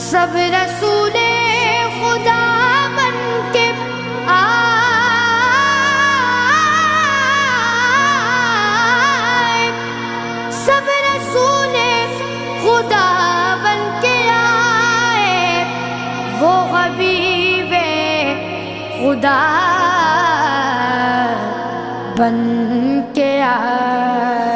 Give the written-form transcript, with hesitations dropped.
سب رسول خدا بن کے آئے، سب رسول خدا بن کے آئے، وہ حبیب خدا بن کے آئے۔